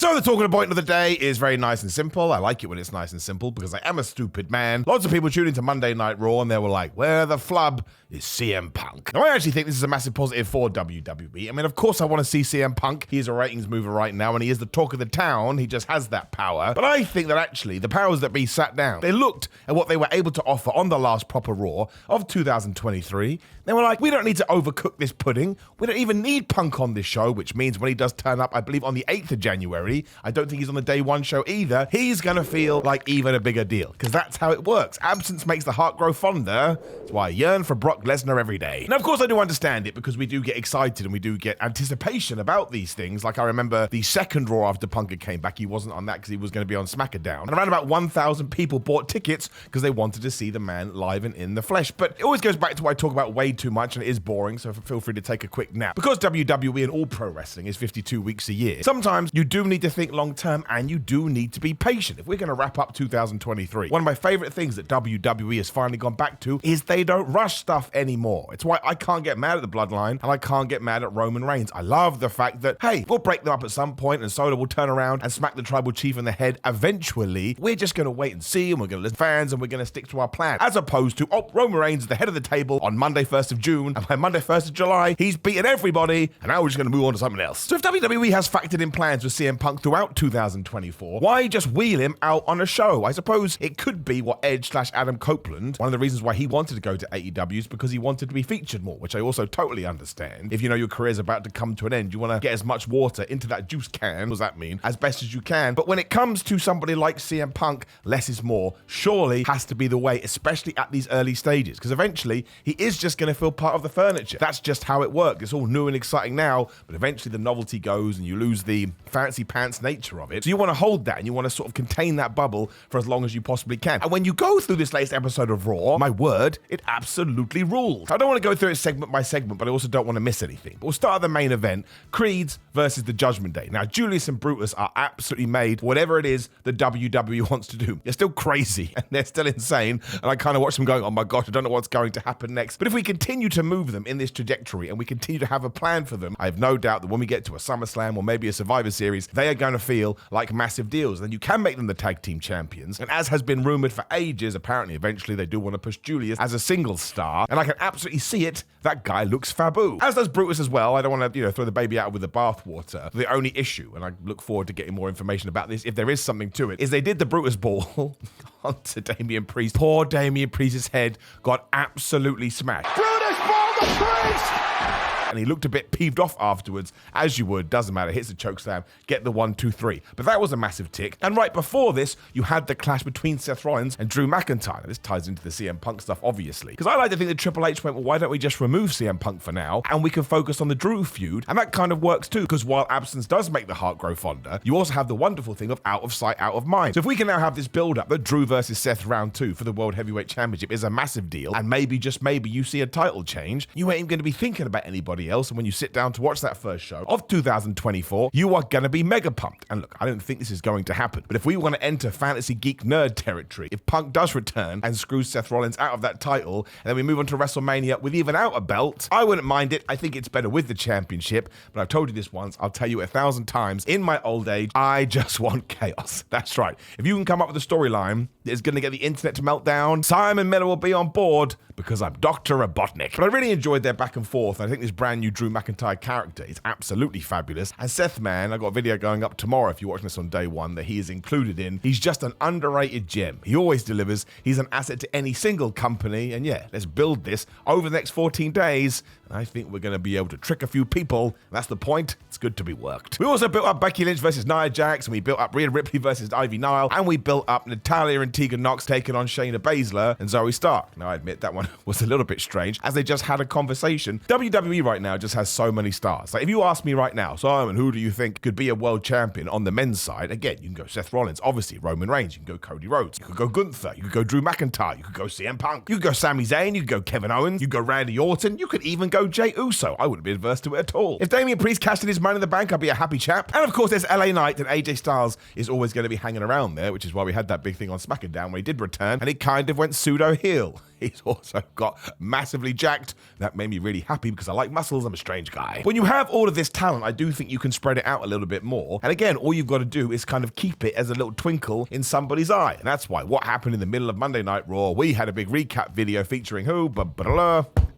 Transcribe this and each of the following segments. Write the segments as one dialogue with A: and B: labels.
A: So the talking point of the day is very nice and simple. I like it when it's nice and simple because I am a stupid man. Lots of people tuned into Monday Night Raw and they were like, where the flub is CM Punk? Now I actually think this is a massive positive for WWE. I mean, of course I want to see CM Punk. He is a ratings mover right now and he is the talk of the town. He just has that power. But I think that actually the powers that be sat down. They looked at what they were able to offer on the last proper Raw of 2023. They were like, we don't need to overcook this pudding. We don't even need Punk on this show, which means when he does turn up, I believe on the 8th of January, I don't think he's on the day one show either. He's going to feel like even a bigger deal because that's how it works. Absence makes the heart grow fonder. That's why I yearn for Brock Lesnar every day. Now, of course, I do understand it because we do get excited and we do get anticipation about these things. Like I remember the second Raw after Punk came back. He wasn't on that because he was going to be on SmackDown. And around about 1,000 people bought tickets because they wanted to see the man live and in the flesh. But it always goes back to what I talk about way too much and it is boring. So feel free to take a quick nap. Because WWE and all pro wrestling is 52 weeks a year, sometimes you do need to think long term and you do need to be patient. If we're going to wrap up 2023, one of my favorite things that WWE has finally gone back to is they don't rush stuff anymore. It's why I can't get mad at the Bloodline and I can't get mad at Roman Reigns. I love the fact that, hey, we'll break them up at some point and Soda will turn around and smack the tribal chief in the head eventually. We're just going to wait and see and we're going to listen to fans and we're going to stick to our plan. As opposed to, Roman Reigns is the head of the table on Monday 1st of June and by Monday 1st of July, he's beaten everybody and now we're just going to move on to something else. So if WWE has factored in plans with CM Punk throughout 2024, why just wheel him out on a show? I suppose it could be what Edge/Adam Copeland, one of the reasons why he wanted to go to AEW is because he wanted to be featured more, which I also totally understand. If you know your career's about to come to an end, you want to get as much water into that juice can, what does that mean, as best as you can. But when it comes to somebody like CM Punk, less is more, surely has to be the way, especially at these early stages, because eventually he is just going to feel part of the furniture. That's just how it works. It's all new and exciting now, but eventually the novelty goes and you lose the fancy pants nature of it. So you want to hold that and you want to sort of contain that bubble for as long as you possibly can. And when you go through this latest episode of Raw, my word, it absolutely rules. I don't want to go through it segment by segment, but I also don't want to miss anything. But we'll start at the main event, Creeds versus the Judgment Day. Now, Julius and Brutus are absolutely made whatever it is the WWE wants to do. They're still crazy and they're still insane. And I kind of watch them going, oh my gosh, I don't know what's going to happen next. But if we continue to move them in this trajectory and we continue to have a plan for them, I have no doubt that when we get to a SummerSlam or maybe a Survivor Series, they are going to feel like massive deals. Then you can make them the tag team champions. And as has been rumored for ages, apparently eventually they do want to push Julius as a singles star. And I can absolutely see it. That guy looks faboo. As does Brutus as well. I don't want to, throw the baby out with the bathwater. The only issue, and I look forward to getting more information about this, if there is something to it, is they did the Brutus ball onto Damian Priest. Poor Damian Priest's head got absolutely smashed.
B: Brutus ball to Priest!
A: And he looked a bit peeved off afterwards, as you would, doesn't matter, hits the chokeslam, get the 1, 2, 3. But that was a massive tick. And right before this, you had the clash between Seth Rollins and Drew McIntyre. This ties into the CM Punk stuff, obviously. Because I like to think that Triple H went, well, why don't we just remove CM Punk for now, and we can focus on the Drew feud? And that kind of works too, because while absence does make the heart grow fonder, you also have the wonderful thing of out of sight, out of mind. So if we can now have this build-up that Drew versus Seth round 2 for the World Heavyweight Championship is a massive deal, and maybe, just maybe, you see a title change, you ain't even going to be thinking about anybody else, and when you sit down to watch that first show of 2024, you are going to be mega pumped. And look, I don't think this is going to happen, but if we want to enter fantasy geek nerd territory, if Punk does return and screws Seth Rollins out of that title, and then we move on to WrestleMania with even out a belt, I wouldn't mind it. I think it's better with the championship, but I've told you this once, I'll tell you 1,000 times, in my old age, I just want chaos. That's right. If you can come up with a storyline that is going to get the internet to melt down, Simon Miller will be on board because I'm Dr. Robotnik. But I really enjoyed their back and forth, and I think this brand new Drew McIntyre character is absolutely fabulous. And Seth, man, I got a video going up tomorrow if you're watching this on day one that he is included in. He's just an underrated gem. He always delivers. He's an asset to any single company. And yeah, let's build this over the next 14 days. And I think we're going to be able to trick a few people. That's the point. It's good to be worked. We also built up Becky Lynch versus Nia Jax, and we built up Rhea Ripley versus Ivy Nile, and we built up Natalya and Tegan Nox taking on Shayna Baszler and Zoe Stark. Now, I admit that one was a little bit strange, as they just had a conversation. WWE right now just has so many stars. Like, if you ask me right now, Simon, who do you think could be a world champion on the men's side? Again, you can go Seth Rollins, obviously Roman Reigns, you can go Cody Rhodes, you could go Gunther, you could go Drew McIntyre, you could go CM Punk, you could go Sami Zayn, you could go Kevin Owens, you could go Randy Orton, you could even go Jey Uso. I wouldn't be adverse to it at all. If Damian Priest cashed in his Money in the Bank, I'd be a happy chap. And of course, there's LA Knight, and AJ Styles is always going to be hanging around there, which is why we had that big thing on SmackDown when he did return, and he kind of went pseudo heel. He's also got massively jacked. That made me really happy because I like muscles. I'm a strange guy. When you have all of this talent, I do think you can spread it out a little bit more. And again, all you've got to do is kind of keep it as a little twinkle in somebody's eye. And that's why what happened in the middle of Monday Night Raw, we had a big recap video featuring who?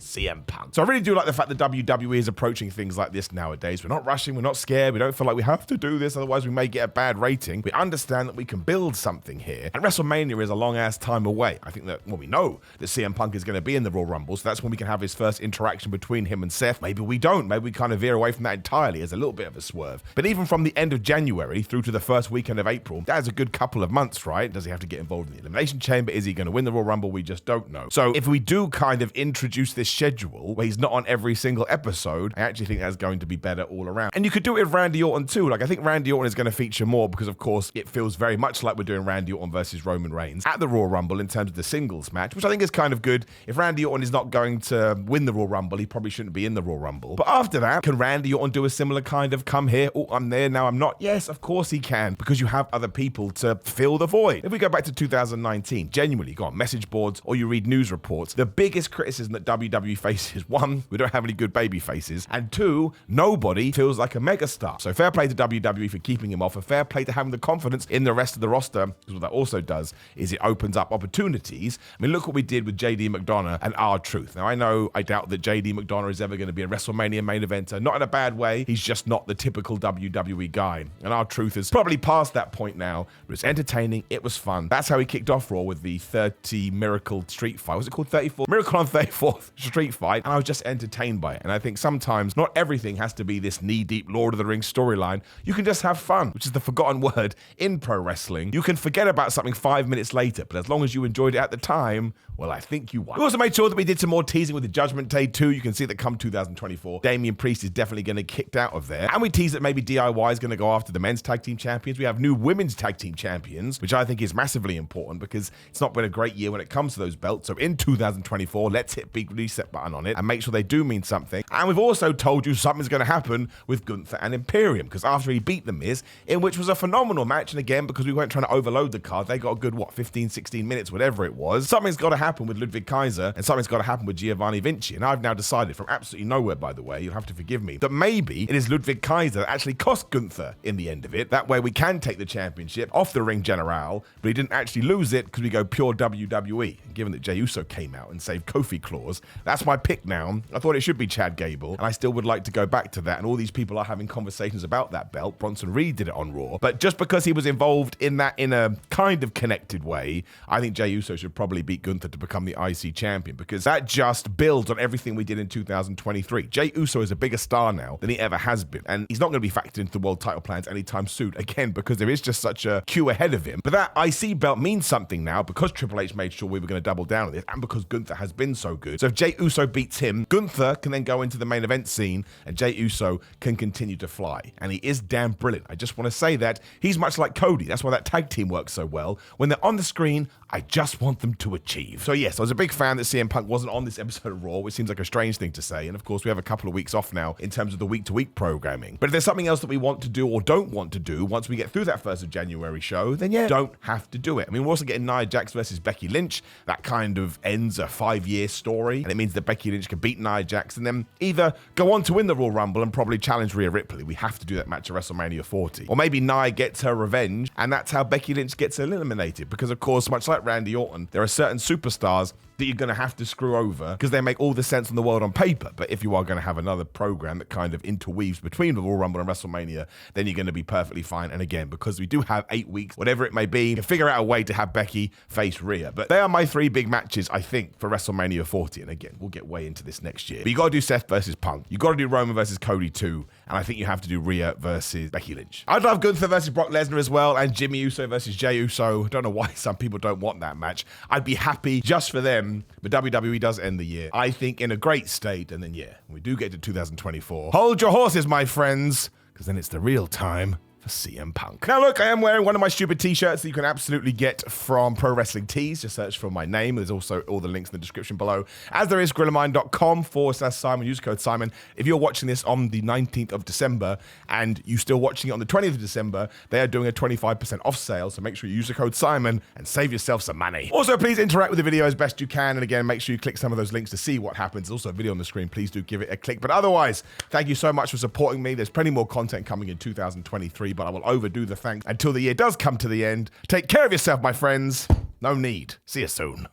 A: CM Punk. So I really do like the fact that WWE is approaching things like this nowadays. We're not rushing, we're not scared, we don't feel like we have to do this, otherwise we may get a bad rating. We understand that we can build something here. And WrestleMania is a long ass time away. I think that, well, we know that CM Punk is going to be in the Royal Rumble, so that's when we can have his first interaction between him and Seth. Maybe we don't. Maybe we kind of veer away from that entirely as a little bit of a swerve. But even from the end of January through to the first weekend of April, that's a good couple of months, right? Does he have to get involved in the Elimination Chamber? Is he going to win the Royal Rumble? We just don't know. So if we do kind of introduce this schedule where he's not on every single episode, I actually think that's going to be better all around. And you could do it with Randy Orton too. Like, I think Randy Orton is going to feature more because, of course, it feels very much like we're doing Randy Orton versus Roman Reigns at the Royal Rumble in terms of the singles match, which I think is kind of good. If Randy Orton is not going to win the Royal Rumble, he probably shouldn't be in the Royal Rumble. But after that, can Randy Orton do a similar kind of come here, oh, I'm there, now I'm not? Yes, of course he can, because you have other people to fill the void. If we go back to 2019, genuinely, go on message boards or you read news reports, the biggest criticism that WWE faces, one, we don't have any good baby faces, and two, nobody feels like a megastar. So fair play to WWE for keeping him off, and fair play to having the confidence in the rest of the roster, because what that also does is it opens up opportunities. I mean, look what we did with JD McDonough and R-Truth. Now, I doubt that JD McDonough is ever going to be a WrestleMania main eventer, not in a bad way. He's just not the typical WWE guy. And R-Truth is probably past that point now, but it's entertaining, it was fun. That's how he kicked off Raw with the 30 Miracle Street Fight. Was it called 34? Miracle on 34th Street Fight. And I was just entertained by it. And I think sometimes not everything has to be this knee-deep Lord of the Rings storyline. You can just have fun, which is the forgotten word in pro wrestling. You can forget about something 5 minutes later, but as long as you enjoyed it at the time, well, I think you won. We also made sure that we did some more teasing with the Judgment Day too. You can see that come 2024, Damian Priest is definitely going to get kicked out of there. And we teased that maybe DIY is going to go after the men's tag team champions. We have new women's tag team champions, which I think is massively important because it's not been a great year when it comes to those belts. So in 2024, let's hit big reset button on it and make sure they do mean something. And we've also told you something's going to happen with Gunther and Imperium, because after he beat The Miz, in which was a phenomenal match, and again, because we weren't trying to overload the card, they got a good, 15, 16 minutes, whatever it was. Something's got to happen with Ludwig Kaiser, and something's got to happen with Giovanni Vinci. And I've now decided, from absolutely nowhere, by the way, you'll have to forgive me, that maybe it is Ludwig Kaiser that actually cost Gunther in the end of it. That way we can take the championship off the Ring General, but he didn't actually lose it because we go pure WWE. And given that Jey Uso came out and saved Kofi Claus, that's my pick now. I thought it should be Chad Gable, and I still would like to go back to that. And all these people are having conversations about that belt. Bronson Reed did it on Raw, but just because he was involved in that in a kind of connected way, I think Jey Uso should probably beat Gunther to become the IC champion, because that just builds on everything we did in 2023. Jey Uso is a bigger star now than he ever has been, and he's not going to be factored into the world title plans anytime soon, again, because there is just such a queue ahead of him. But that IC belt means something now because Triple H made sure we were going to double down on this, and because Gunther has been so good. So if Jey Uso beats him, Gunther can then go into the main event scene, and Jey Uso can continue to fly. And he is damn brilliant. I just want to say that he's much like Cody. That's why that tag team works so well. When they're on the screen, I just want them to achieve. So yes, I was a big fan that CM Punk wasn't on this episode of Raw, which seems like a strange thing to say. And of course, we have a couple of weeks off now in terms of the week-to-week programming. But if there's something else that we want to do or don't want to do once we get through that 1st of January show, then yeah, don't have to do it. I mean, we're also getting Nia Jax versus Becky Lynch. That kind of ends a 5-year story, and it means that Becky Lynch can beat Nia Jax and then either go on to win the Royal Rumble and probably challenge Rhea Ripley. We have to do that match at WrestleMania 40. Or maybe Nia gets her revenge, and that's how Becky Lynch gets eliminated. Because of course, much like Randy Orton, there are certain superstars that you're going to have to screw over because they make all the sense in the world on paper. But if you are going to have another program that kind of interweaves between the Royal Rumble and WrestleMania, then you're going to be perfectly fine. And again, because we do have 8 weeks, whatever it may be, you can figure out a way to have Becky face Rhea. But they are my 3 big matches, I think, for WrestleMania 40. And again, we'll get way into this next year. But you got to do Seth versus Punk. You got to do Roman versus Cody too. And I think you have to do Rhea versus Becky Lynch. I'd love Gunther versus Brock Lesnar as well, and Jimmy Uso versus Jey Uso. I don't know why some people don't want that match. I'd be happy just for them, but WWE does end the year, I think, in a great state. And then, yeah, we do get to 2024. Hold your horses, my friends, because then it's the real time for CM Punk. Now look, I am wearing one of my stupid t-shirts that you can absolutely get from Pro Wrestling Tees. Just search for my name. There's also all the links in the description below, as there is grillermind.com/Simon. Use code Simon. If you're watching this on the 19th of December and you're still watching it on the 20th of December, they are doing a 25% off sale, so make sure you use the code Simon and save yourself some money. Also, please interact with the video as best you can, and again, make sure you click some of those links to see what happens. There's also a video on the screen. Please do give it a click. But otherwise, thank you so much for supporting me. There's plenty more content coming in 2023, but I will overdo the thanks until the year does come to the end. Take care of yourself, my friends. No need. See you soon.